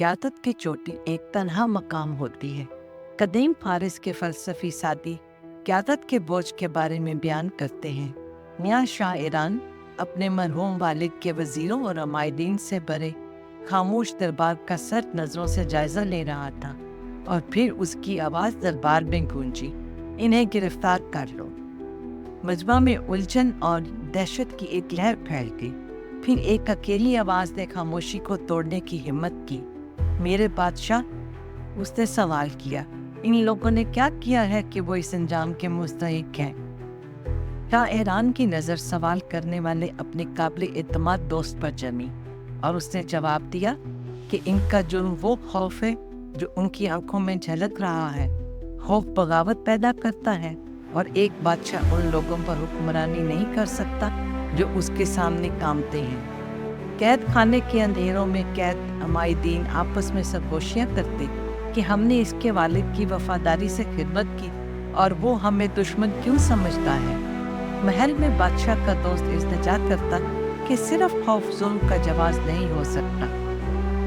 क़यादत की चोटी एक तन्हा मकाम होती है। कदीम फारिस के फ़लसफ़ी सादी क़यादत के बोझ के बारे में बयान करते हैं। मियाँ शाह ईरान अपने मरहूम वालिद के वज़ीरों और अमायदीन से भरे खामोश दरबार का सर्द नज़रों से जायज़ा ले रहा था और फिर उसकी आवाज़ दरबार में गूंजी, इन्हें गिरफ्तार कर लो। मजमा में उलझन और दहशत की एक लहर फैल गई। फिर एक अकेली आवाज़ ने खामोशी को तोड़ने की हिम्मत की। मेरे बादशाह, उसने सवाल किया, इन लोगों ने क्या किया है कि वो इस अंजाम के मुस्तहिक हैं? शाह ईरान की नज़र सवाल करने वाले अपने काबिल एतमाद दोस्त पर जमी और उसने जवाब दिया कि इनका जुर्म वो खौफ है जो उनकी आंखों में झलक रहा है। खौफ बगावत पैदा करता है और एक बादशाह उन लोगों पर हुक्मरानी नहीं कर सकता जो उसके सामने कामते हैं। कैद खाने के अंधेरों में कैद अमायदीन आपस में सरगोशियाँ करते कि हमने इसके वालिद की वफादारी से खिदमत की और वो हमें दुश्मन क्यों समझता है। महल में बादशाह का दोस्त इल्तिजा करता कि सिर्फ खौफ जुल्म का जवाब नहीं हो सकता।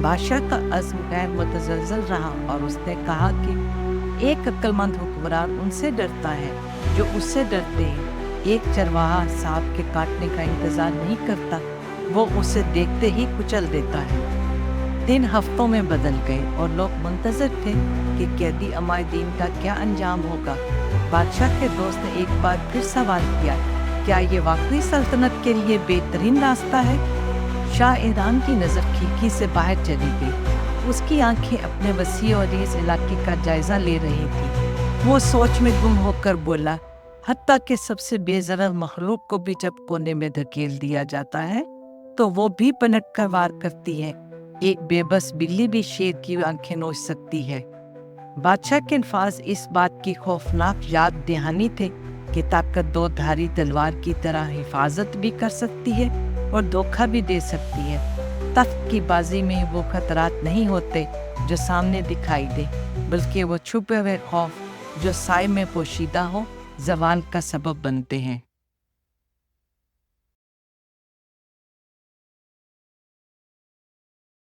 बादशाह का अज़्म गैर मुतज़लज़ल रहा और उसने कहा कि एक अक्लमंद हुक्मरान उनसे डरता है जो उससे डरते हैं। एक चरवाहा सांप के काटने का इंतज़ार नहीं करता, वो उसे देखते ही कुचल देता है। दिन हफ्तों में बदल गए और लोग मुंतज़र थे कि कैदी अमायदीन का क्या अंजाम होगा। बादशाह के दोस्त ने एक बार फिर सवाल किया, क्या ये वाकई सल्तनत के लिए बेहतरीन रास्ता है? शाह ईरान की नज़र खिड़की से बाहर चली गई। उसकी आंखें अपने वसी और इस इलाके का जायज़ा ले रही थी। वो सोच में गुम होकर बोला, हत्ता के सबसे बेज़रर मखलूक को भी जब कोने में धकेल दिया जाता है तो वो भी पलट कर वार करती है। एक बेबस बिल्ली भी शेर की आंखें नोच सकती है। बादशाह के अल्फाज इस बात की खौफनाक याद दहानी थे कि ताकत दो धारी तलवार की तरह हिफाजत भी कर सकती है और धोखा भी दे सकती है। तख्त की बाजी में वो खतरात नहीं होते जो सामने दिखाई दे, बल्कि वो छुपे हुए खौफ जो साए में पोशीदा हो, ज़वाल का सबब बनते हैं।